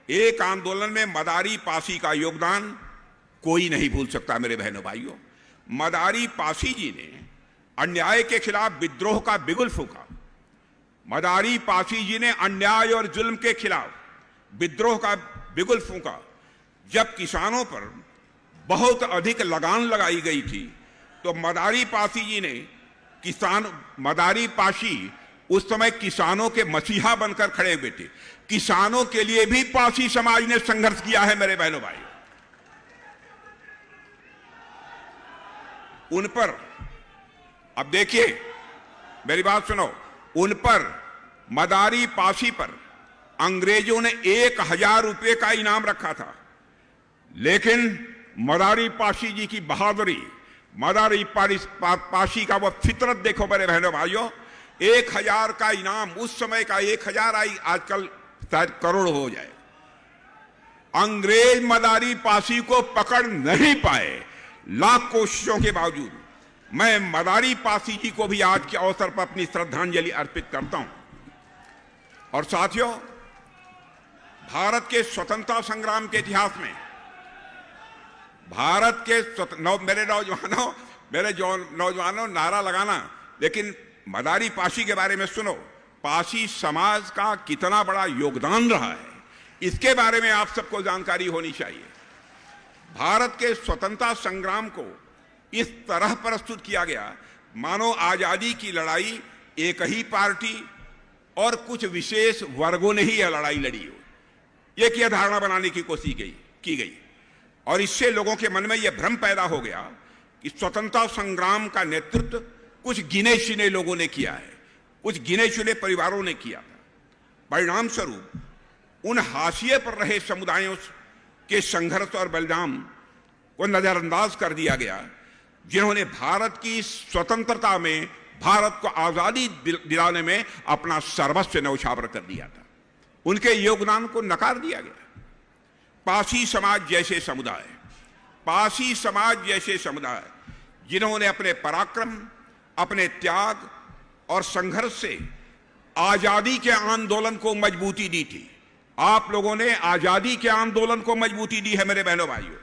एक आंदोलन में मदारी पासी का योगदान कोई नहीं भूल सकता। मेरे बहनों भाइयों, मदारी पासी जी ने अन्याय के खिलाफ विद्रोह का बिगुल फूंका। मदारी पासी जी ने अन्याय और जुल्म के खिलाफ विद्रोह का बिगुल फूंका। जब किसानों पर बहुत अधिक लगान लगाई गई थी तो मदारी पासी उस समय किसानों के मसीहा बनकर खड़े हुए थे। किसानों के लिए भी पारसी समाज ने संघर्ष किया है। मेरे बहनों भाई, उन पर, अब देखिए मेरी बात सुनो, उन पर, मदारी पासी पर अंग्रेजों ने 1000 रुपए का इनाम रखा था। लेकिन मदारी पासी जी की बहादुरी, मदारी पासी का वह फितरत देखो मेरे बहनों भाइयों। 1000 का इनाम, उस समय का 1000 आजकल शायद करोड़ हो जाए। अंग्रेज मदारी पासी को पकड़ नहीं पाए। लाख कोशिशों के बावजूद मैं मदारी पासी जी को भी आज के अवसर पर अपनी श्रद्धांजलि अर्पित करता हूं। और साथियों, भारत के स्वतंत्रता संग्राम के इतिहास में, भारत के मेरे नौजवानों नारा लगाना, लेकिन मदारी पासी के बारे में सुनो। पासी समाज का कितना बड़ा योगदान रहा है, इसके बारे में आप सबको जानकारी होनी चाहिए। भारत के स्वतंत्रता संग्राम को इस तरह प्रस्तुत किया गया मानो आजादी की लड़ाई एक ही पार्टी और कुछ विशेष वर्गों ने ही यह लड़ाई लड़ी हो। एक यह धारणा बनाने की कोशिश की गई और इससे लोगों के मन में यह भ्रम पैदा हो गया कि स्वतंत्रता संग्राम का नेतृत्व कुछ गिने चुने लोगों ने किया है, कुछ गिने चुने परिवारों ने किया था। परिणाम स्वरूप उन हाशिए पर रहे समुदायों के संघर्ष और बलिदान को नजरअंदाज कर दिया गया, जिन्होंने भारत की स्वतंत्रता में, भारत को आजादी दिलाने में अपना सर्वस्व न्यौछावर कर दिया था। उनके योगदान को नकार दिया गया। पारसी समाज जैसे समुदाय जिन्होंने अपने पराक्रम, अपने त्याग और संघर्ष से आजादी के आंदोलन को मजबूती दी थी। आप लोगों ने आजादी के आंदोलन को मजबूती दी है मेरे बहनों भाइयों।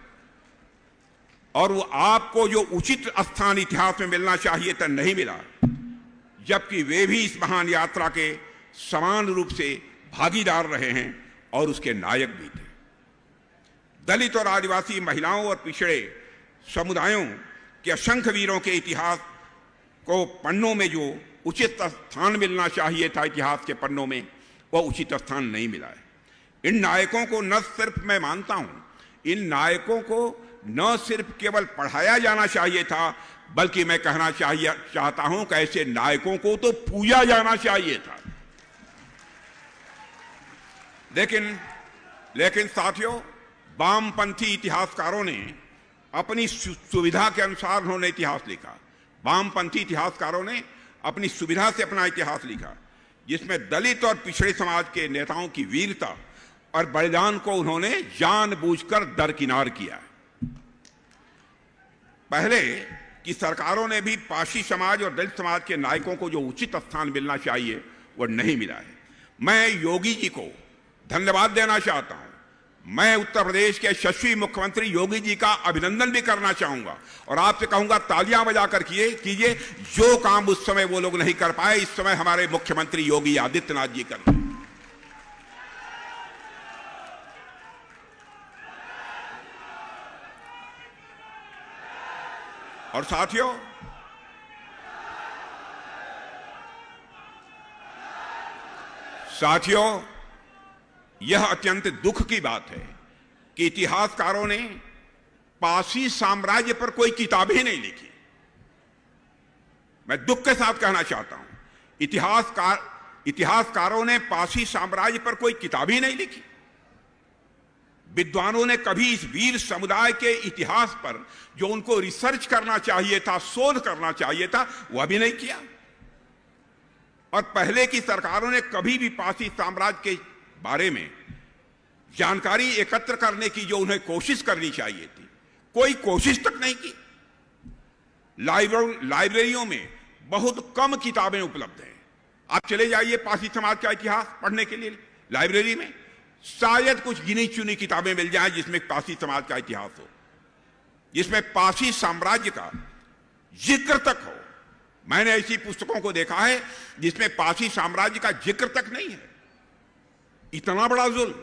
और वो आपको जो उचित स्थान इतिहास में मिलना चाहिए था नहीं मिला, जबकि वे भी इस महान यात्रा के समान रूप से भागीदार रहे हैं और उसके नायक भी थे। दलित और आदिवासी महिलाओं और पिछड़े समुदायों के असंख्य वीरों के इतिहास को पन्नों में जो उचित स्थान मिलना चाहिए था इतिहास के पन्नों में, वह उचित स्थान नहीं मिला है। इन नायकों को न सिर्फ मैं मानता हूं, इन नायकों को न सिर्फ केवल पढ़ाया जाना चाहिए था, बल्कि मैं कहना चाहता हूं कि ऐसे नायकों को तो पूजा जाना चाहिए था। लेकिन साथियों, वामपंथी इतिहासकारों ने अपनी सुविधा के अनुसार उन्होंने इतिहास लिखा। वामपंथी इतिहासकारों ने अपनी सुविधा से अपना इतिहास लिखा, जिसमें दलित और पिछड़े समाज के नेताओं की वीरता और बलिदान को उन्होंने जानबूझकर दरकिनार किया। पहले की सरकारों ने भी पाशी समाज और दलित समाज के नायकों को जो उचित स्थान मिलना चाहिए वह नहीं मिला है। मैं योगी जी को धन्यवाद देना चाहता हूं। मैं उत्तर प्रदेश के यशस्वी मुख्यमंत्री योगी जी का अभिनंदन भी करना चाहूंगा और आपसे कहूंगा तालियां बजाकर कीजिए। जो काम उस समय वो लोग नहीं कर पाए, इस समय हमारे मुख्यमंत्री योगी आदित्यनाथ जी कर रहे हैं। और साथियों, यह अत्यंत दुख की बात है कि इतिहासकारों ने पासी साम्राज्य पर कोई किताब ही नहीं लिखी। मैं दुख के साथ कहना चाहता हूं, इतिहासकारों ने पासी साम्राज्य पर कोई किताब ही नहीं लिखी। विद्वानों ने कभी इस वीर समुदाय के इतिहास पर जो उनको रिसर्च करना चाहिए था, शोध करना चाहिए था, वह भी नहीं किया। और पहले की सरकारों ने कभी भी पासी साम्राज्य के बारे में जानकारी एकत्र करने की जो उन्हें कोशिश करनी चाहिए थी, कोई कोशिश तक नहीं की। लाइब्रेरियों में बहुत कम किताबें उपलब्ध हैं। आप चले जाइए पासी समाज का इतिहास पढ़ने के लिए लाइब्रेरी में, शायद कुछ गिनी चुनी किताबें मिल जाएं जिसमें पासी समाज का इतिहास हो, जिसमें पासी साम्राज्य का जिक्र तक हो। मैंने ऐसी पुस्तकों को देखा है जिसमें पासी साम्राज्य का जिक्र तक नहीं है। इतना बड़ा जुल्म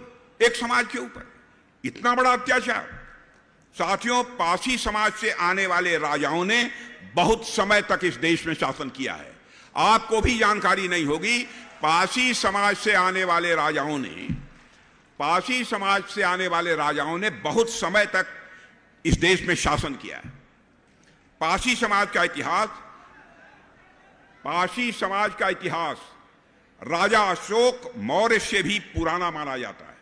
एक समाज के ऊपर, इतना बड़ा अत्याचार। साथियों, पासी समाज से आने वाले राजाओं ने बहुत समय तक इस देश में शासन किया है। आपको भी जानकारी नहीं होगी, पासी समाज से आने वाले राजाओं ने बहुत समय तक इस देश में शासन किया है। पासी समाज का इतिहास राजा अशोक मौर्य से भी पुराना माना जाता है।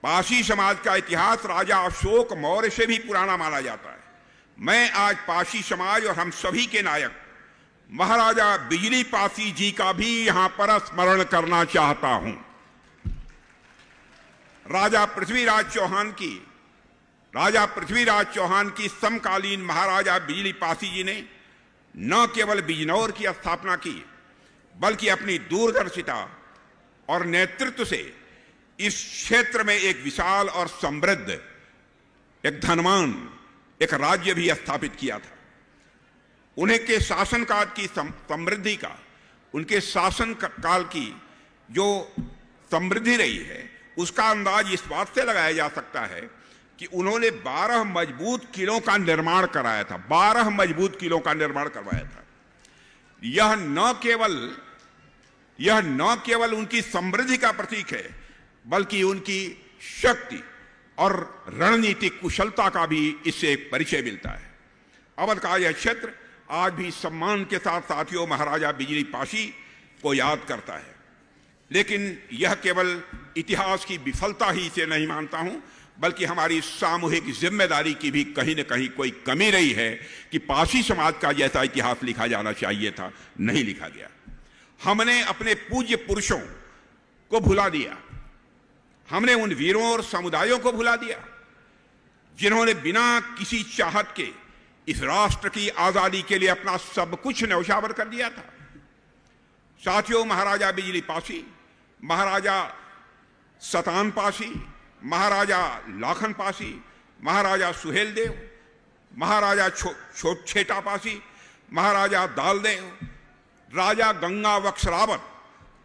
पासी समाज का इतिहास राजा अशोक मौर्य से भी पुराना माना जाता है। मैं आज पासी समाज और हम सभी के नायक महाराजा बिजली पासी जी का भी यहां पर स्मरण करना चाहता हूं। राजा पृथ्वीराज चौहान की समकालीन महाराजा बिजली पासी जी ने न केवल बिजनौर की स्थापना की, बल्कि अपनी दूरदर्शिता और नेतृत्व से इस क्षेत्र में एक विशाल और समृद्ध, एक धनवान, एक राज्य भी स्थापित किया था। उन्हें के शासनकाल की समृद्धि का, उनके शासन काल की जो समृद्धि रही है, उसका अंदाज इस बात से लगाया जा सकता है कि उन्होंने 12 मजबूत किलों का निर्माण कराया था। 12 मजबूत किलों का निर्माण करवाया था। यह न केवल उनकी समृद्धि का प्रतीक है, बल्कि उनकी शक्ति और रणनीतिक कुशलता का भी इससे एक परिचय मिलता है। अवध का यह क्षेत्र आज भी सम्मान के साथ साथियों महाराजा बिजली पासी को याद करता है। लेकिन यह केवल इतिहास की विफलता ही से नहीं मानता हूं, बल्कि हमारी सामूहिक जिम्मेदारी की भी कहीं न कहीं कोई कमी रही है कि पासी समाज का जैसा इतिहास लिखा जाना चाहिए था, नहीं लिखा गया। हमने अपने पूज्य पुरुषों को भुला दिया। हमने उन वीरों और समुदायों को भुला दिया जिन्होंने बिना किसी चाहत के इस राष्ट्र की आजादी के लिए अपना सब कुछ न्यौछावर कर दिया था। साथियों, महाराजा बिजली पासी, महाराजा सतान पासी, महाराजा लाखन पासी, महाराजा सुहेलदेव, महाराजा छेटापासी, महाराजा दालदेव, राजा गंगा वक्सरावत,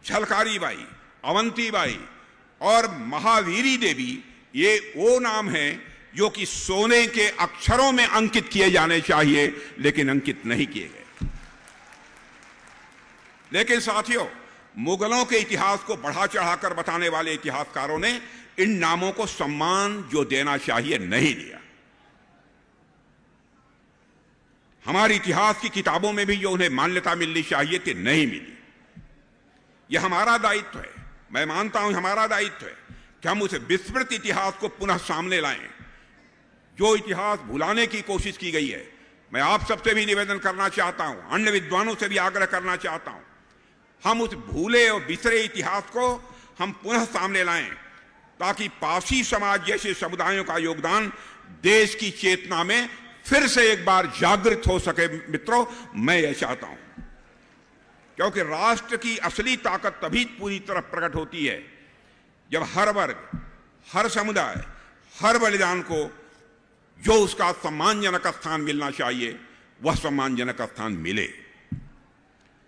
झलकारी बाई, अवंती बाई और महावीरी देवी, ये वो नाम हैं जो कि सोने के अक्षरों में अंकित किए जाने चाहिए, लेकिन अंकित नहीं किए गए। लेकिन साथियों, मुगलों के इतिहास को बढ़ा चढ़ाकर बताने वाले इतिहासकारों ने इन नामों को सम्मान जो देना चाहिए नहीं दिया। हमारे इतिहास की किताबों में भी जो उन्हें मान्यता मिलनी चाहिए थी, नहीं मिली। यह हमारा दायित्व है, मैं मानता हूं हमारा दायित्व है कि हम उस विस्मृत इतिहास को पुनः सामने लाएं। जो इतिहास भुलाने की कोशिश की गई है, मैं आप सबसे भी निवेदन करना चाहता हूं, अन्य विद्वानों से भी आग्रह करना चाहता हूं, हम उस भूले और बिसरे इतिहास को हम पुनः सामने लाएं, ताकि पारसी समाज जैसे समुदायों का योगदान देश की चेतना में फिर से एक बार जागृत हो सके। मित्रों, मैं यह चाहता हूं, क्योंकि राष्ट्र की असली ताकत तभी पूरी तरह प्रकट होती है जब हर वर्ग, हर समुदाय, हर बलिदान को जो उसका सम्मानजनक स्थान मिलना चाहिए, वह सम्मानजनक स्थान मिले।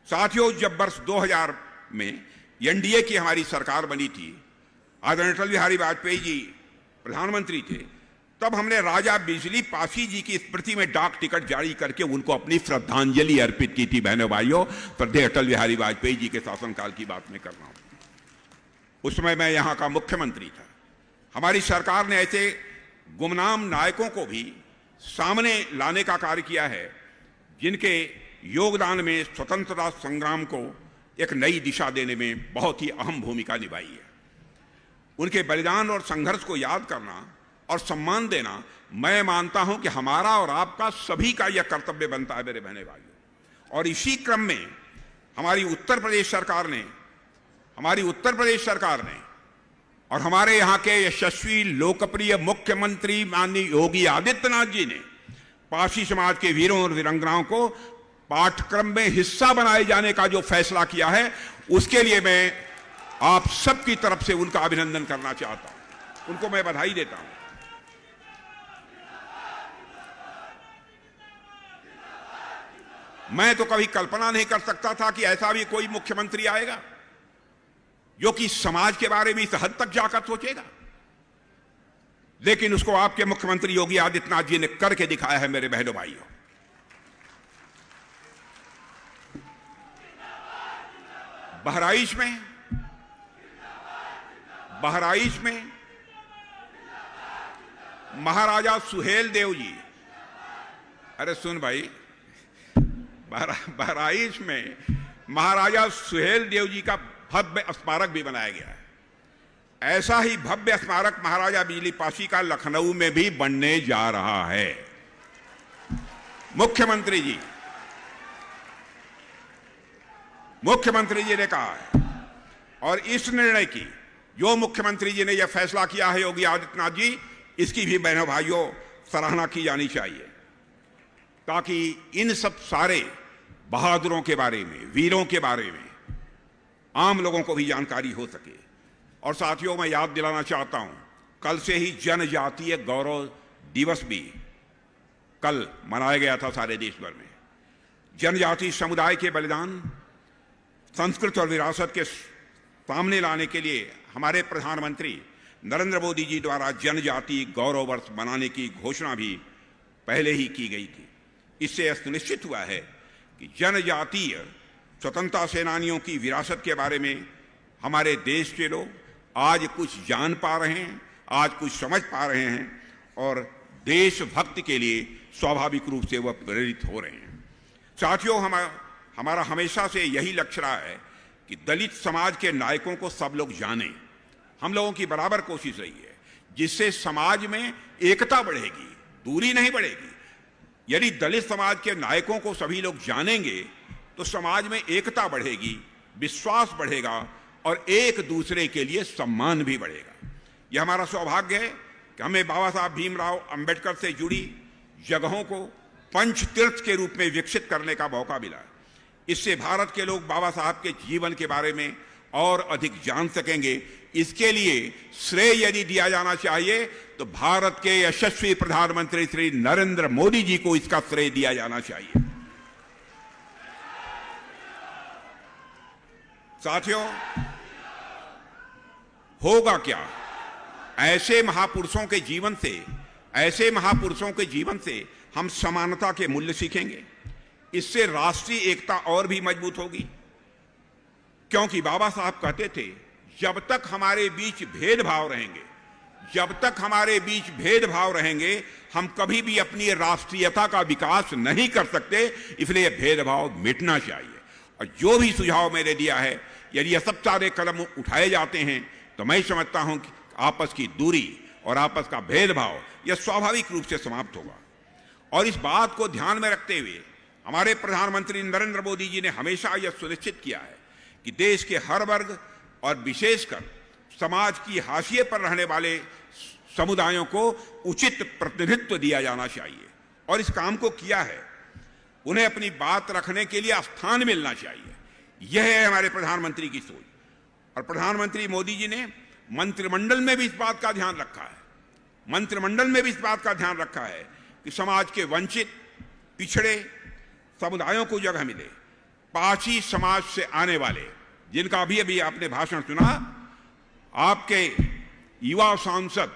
साथियों, जब वर्ष 2000 में एनडीए की हमारी सरकार बनी थी, आदरणीय अटल बिहारी वाजपेयी जी प्रधानमंत्री थे, तब हमने राजा बिजली पासी जी की स्मृति में डाक टिकट जारी करके उनको अपनी श्रद्धांजलि अर्पित की थी। बहनों भाइयों, श्रद्धेय अटल बिहारी वाजपेयी जी के शासनकाल की बात मैं कर रहा हूं। उस समय मैं यहां का मुख्यमंत्री था। हमारी सरकार ने ऐसे गुमनाम नायकों को भी सामने लाने का कार्य किया है, जिनके योगदान में स्वतंत्रता संग्राम को एक नई दिशा देने में बहुत ही अहम भूमिका निभाई है। उनके बलिदान और संघर्ष को याद करना और सम्मान देना, मैं मानता हूं कि हमारा और आपका सभी का यह कर्तव्य बनता है, मेरे बहने भाइयों। और इसी क्रम में हमारी उत्तर प्रदेश सरकार ने और हमारे यहां के यशस्वी लोकप्रिय मुख्यमंत्री माननीय योगी आदित्यनाथ जी ने पारसी समाज के वीरों और वीरांगनाओं को पाठ्यक्रम में हिस्सा बनाए जाने का जो फैसला किया है, उसके लिए मैं आप सबकी तरफ से उनका अभिनंदन करना चाहता हूं, उनको मैं बधाई देता हूं। मैं तो कभी कल्पना नहीं कर सकता था कि ऐसा भी कोई मुख्यमंत्री आएगा जो कि समाज के बारे में इस हद तक जाकर सोचेगा, लेकिन उसको आपके मुख्यमंत्री योगी आदित्यनाथ जी ने करके दिखाया है। मेरे बहनों भाइयों, बहराइच में महाराजा सुहेलदेव जी, अरे सुन भाई, बहराइच में महाराजा सुहेलदेव जी का भव्य स्मारक भी बनाया गया है। ऐसा ही भव्य स्मारक महाराजा बिजली पासी का लखनऊ में भी बनने जा रहा है। मुख्यमंत्री जी ने कहा है, और इस निर्णय की जो मुख्यमंत्री जी ने यह फैसला किया है, योगी आदित्यनाथ जी, इसकी भी बहनों भाइयों सराहना की जानी चाहिए, ताकि इन सब सारे बहादुरों के बारे में, वीरों के बारे में आम लोगों को भी जानकारी हो सके। और साथियों, मैं याद दिलाना चाहता हूं, कल से ही जनजातीय गौरव दिवस भी कल मनाया गया था सारे देश भर में। जनजातीय समुदाय के बलिदान, संस्कृति और विरासत के सामने लाने के लिए हमारे प्रधानमंत्री नरेंद्र मोदी जी द्वारा जनजातीय गौरव वर्ष मनाने की घोषणा भी पहले ही की गई थी। इससे यह सुनिश्चित हुआ है कि जनजातीय स्वतंत्रता सेनानियों की विरासत के बारे में हमारे देश के लोग आज कुछ जान पा रहे हैं, आज कुछ समझ पा रहे हैं, और देशभक्ति के लिए स्वाभाविक रूप से वह प्रेरित हो रहे हैं। साथियों, हमारा हमेशा से यही लक्ष्य रहा है कि दलित समाज के नायकों को सब लोग जानें। हम लोगों की बराबर कोशिश रही है, जिससे समाज में एकता बढ़ेगी, दूरी नहीं बढ़ेगी। यदि दलित समाज के नायकों को सभी लोग जानेंगे तो समाज में एकता बढ़ेगी, विश्वास बढ़ेगा और एक दूसरे के लिए सम्मान भी बढ़ेगा। यह हमारा सौभाग्य है कि हमें बाबा साहब भीमराव अंबेडकर से जुड़ी जगहों को पंच तीर्थ के रूप में विकसित करने का मौका मिला। इससे भारत के लोग बाबा साहब के जीवन के बारे में, और अधिक जान सकेंगे। इसके लिए श्रेय यदि दिया जाना चाहिए तो भारत के यशस्वी प्रधानमंत्री श्री नरेंद्र मोदी जी को इसका श्रेय दिया जाना चाहिए। साथियों, होगा क्या? ऐसे महापुरुषों के जीवन से हम समानता के मूल्य सीखेंगे। इससे राष्ट्रीय एकता और भी मजबूत होगी, क्योंकि बाबा साहब कहते थे, जब तक हमारे बीच भेदभाव रहेंगे हम कभी भी अपनी राष्ट्रीयता का विकास नहीं कर सकते। इसलिए भेदभाव मिटना चाहिए। और जो भी सुझाव मैंने दिया है, यदि ये सब सारे कदम उठाए जाते हैं तो मैं समझता हूं कि आपस की दूरी और आपस का भेदभाव यह स्वाभाविक रूप से समाप्त होगा। और इस बात को ध्यान में रखते हुए हमारे प्रधानमंत्री नरेंद्र मोदी जी ने हमेशा यह सुनिश्चित किया है कि देश के हर वर्ग और विशेषकर समाज की हाशिए पर रहने वाले समुदायों को उचित प्रतिनिधित्व दिया जाना चाहिए, और इस काम को किया है। उन्हें अपनी बात रखने के लिए स्थान मिलना चाहिए। यह है हमारे प्रधानमंत्री की सोच। और प्रधानमंत्री मोदी जी ने मंत्रिमंडल में भी इस बात का ध्यान रखा है कि समाज के वंचित पिछड़े समुदायों को जगह मिले। पाची समाज से आने वाले, जिनका अभी आपने भाषण सुना, आपके युवा सांसद,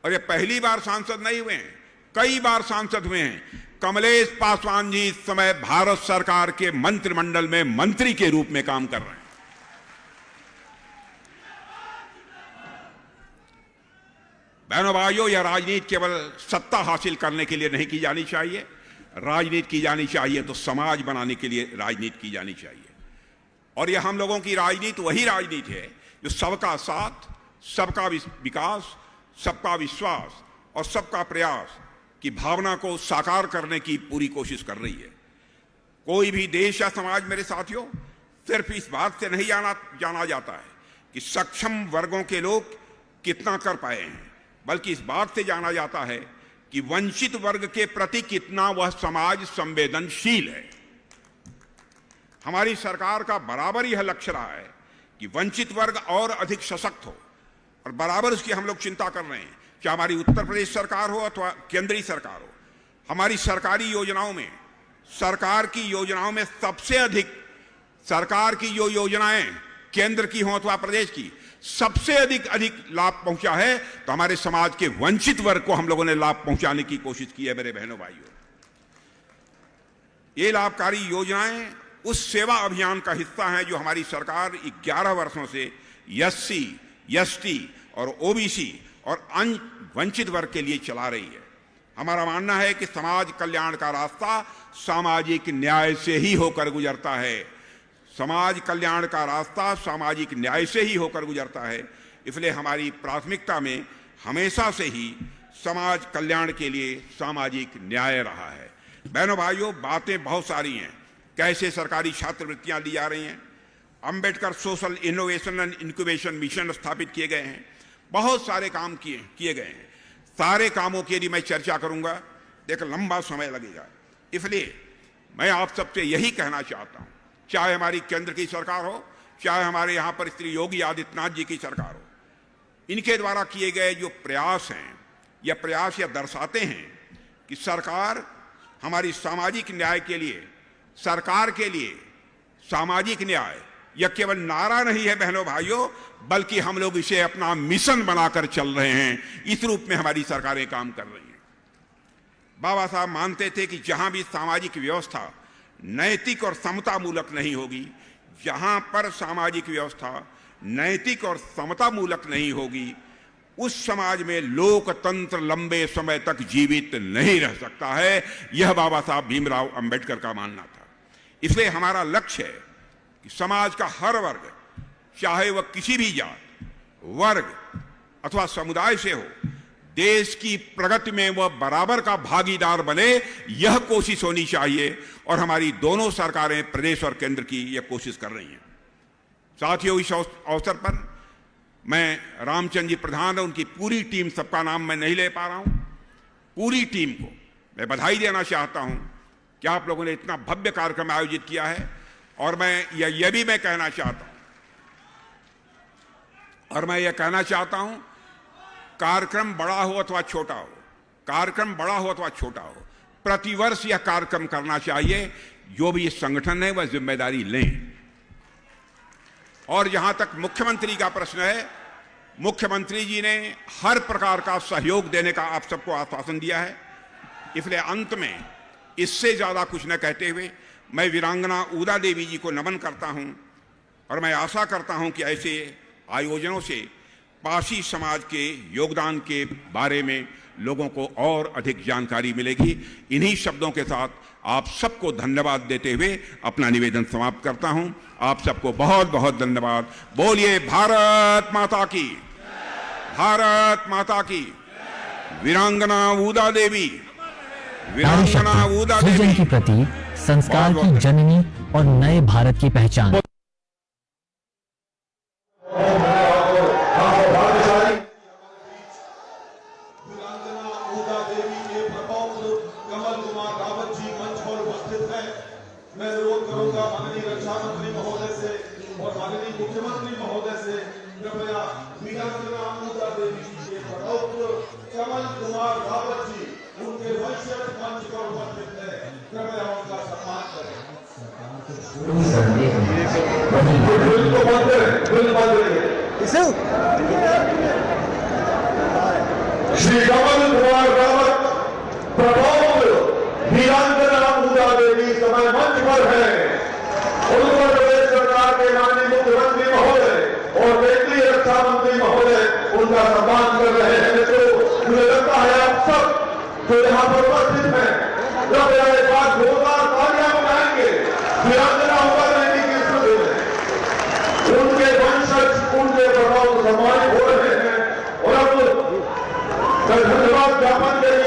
और ये पहली बार सांसद नहीं हुए हैं, कई बार सांसद हुए हैं। कमलेश पासवान जी इस समय भारत सरकार के मंत्रिमंडल में मंत्री के रूप में काम कर रहे हैं। बहनों भाइयों, यह राजनीति केवल सत्ता हासिल करने के लिए नहीं की जानी चाहिए। राजनीति की जानी चाहिए तो समाज बनाने के लिए राजनीति की जानी चाहिए। और यह हम लोगों की राजनीति वही राजनीति है जो सबका साथ, सबका विकास, सबका विश्वास और सबका प्रयास की भावना को साकार करने की पूरी कोशिश कर रही है। कोई भी देश या समाज, मेरे साथियों, सिर्फ इस बात से नहीं जाना जाता है कि सक्षम वर्गों के लोग कितना कर पाए हैं, बल्कि इस बात से जाना जाता है कि वंचित वर्ग के प्रति कितना वह समाज संवेदनशील है। हमारी सरकार का बराबर यह लक्ष्य रहा है कि वंचित वर्ग और अधिक सशक्त हो, और बराबर उसकी हम लोग चिंता कर रहे हैं। चाहे हमारी उत्तर प्रदेश सरकार हो अथवा केंद्रीय सरकार हो, हमारी सरकारी योजनाओं में, सरकार की योजनाओं में सबसे अधिक, सरकार की जो योजनाएं केंद्र की हो अथवा प्रदेश की, सबसे अधिक लाभ पहुंचा है तो हमारे समाज के वंचित वर्ग को हम लोगों ने लाभ पहुंचाने की कोशिश की है। मेरे बहनों भाइयों, ये लाभकारी योजनाएं उस सेवा अभियान का हिस्सा हैं जो हमारी सरकार 11 वर्षों से एससी, एसटी और ओबीसी और अन्य वंचित वर्ग के लिए चला रही है। हमारा मानना है कि समाज कल्याण का रास्ता सामाजिक न्याय से ही होकर गुजरता है। समाज कल्याण का रास्ता सामाजिक न्याय से ही होकर गुजरता है। इसलिए हमारी प्राथमिकता में हमेशा से ही समाज कल्याण के लिए सामाजिक न्याय रहा है। बहनों भाइयों, बातें बहुत सारी हैं। कैसे सरकारी छात्रवृत्तियां दी जा रही हैं, Ambedkar social innovation and incubation mission स्थापित किए गए हैं, बहुत सारे काम किए गए हैं। सारे कामों की यदि मैं चर्चा करूंगा तो एक लंबा समय लगेगा। इसलिए मैं आप सबसे यही कहना चाहता हूं, चाहे हमारी केंद्र की सरकार हो, चाहे हमारे यहां पर श्री योगी आदित्यनाथ जी की सरकार हो, इनके द्वारा किए गए जो प्रयास हैं, यह प्रयास यह दर्शाते हैं कि सरकार हमारी सामाजिक न्याय के लिए, सरकार के लिए सामाजिक न्याय यह केवल नारा नहीं है बहनों भाइयों, बल्कि हम लोग इसे अपना मिशन बनाकर चल रहे हैं। इस रूप में हमारी सरकारें काम कर रही हैं। बाबा साहब मानते थे कि जहां भी सामाजिक व्यवस्था नैतिक और समतामूलक नहीं होगी, जहां पर सामाजिक व्यवस्था नैतिक और समतामूलक नहीं होगी, उस समाज में लोकतंत्र लंबे समय तक जीवित नहीं रह सकता है। यह बाबा साहब भीमराव अंबेडकर का मानना था। इसलिए हमारा लक्ष्य है कि समाज का हर वर्ग, चाहे वह किसी भी जात, वर्ग अथवा समुदाय से हो, देश की प्रगति में वह बराबर का भागीदार बने, यह कोशिश होनी चाहिए। और हमारी दोनों सरकारें, प्रदेश और केंद्र की, यह कोशिश कर रही हैं। साथियों, इस अवसर पर मैं रामचंद्र जी प्रधान और उनकी पूरी टीम, सबका नाम मैं नहीं ले पा रहा हूं, पूरी टीम को मैं बधाई देना चाहता हूं कि आप लोगों ने इतना भव्य कार्यक्रम आयोजित किया है। और मैं यह भी मैं कहना चाहता हूं और मैं ये कहना चाहता हूं, कार्यक्रम बड़ा हो अथवा छोटा हो, कार्यक्रम बड़ा हो अथवा छोटा हो, प्रतिवर्ष यह कार्यक्रम करना चाहिए। जो भी इस संगठन है वह जिम्मेदारी लें। और जहां तक मुख्यमंत्री का प्रश्न है, मुख्यमंत्री जी ने हर प्रकार का सहयोग देने का आप सबको आश्वासन दिया है। इसलिए अंत में इससे ज्यादा कुछ न कहते हुए मैं वीरांगना ऊदा देवी जी को नमन करता हूं और मैं आशा करता हूं कि ऐसे आयोजनों से पारसी समाज के योगदान के बारे में लोगों को और अधिक जानकारी मिलेगी। इन्हीं शब्दों के साथ आप सबको धन्यवाद देते हुए अपना निवेदन समाप्त करता हूं। आप सबको बहुत बहुत धन्यवाद। बोलिए भारत माता की, भारत माता की। वीरांगना ऊदा देवी, वीरांगना ऊदा सृजन देवी की प्रतीक, संस्कार की जननी और नए भारत की पहचान। मैं अनुरोध करूंगा माननीय रक्षा मंत्री महोदय से और माननीय मुख्यमंत्री महोदय से कृपया वीरांगना ऊदा देवी जी के प्रपौत्र कमल कुमार रावत जी उनके वंशज मंच पर उपस्थित है, कृपया उनका सम्मान करें। श्री कमल कुमार रावत प्रपौत्र वीरांगना ऊदा देवी समय मंच पर है। उत्तर प्रदेश सरकार के माननीय मुख्यमंत्री महोदय और केंद्रीय रक्षा मंत्री महोदय उनका सम्मान कर रहे हैं। मित्रों, मुझे लगता है आप सब जो यहाँ पर उपस्थित हैं कृपया एक बार जोरदार तालियां बजाएंगे वीरांगना ऊदा देवी की स्मृति में। उनके वंशज, उनके प्रभाव सम्मानित हो रहे हैं। और अब मैं धन्यवाद ज्ञापन के लिए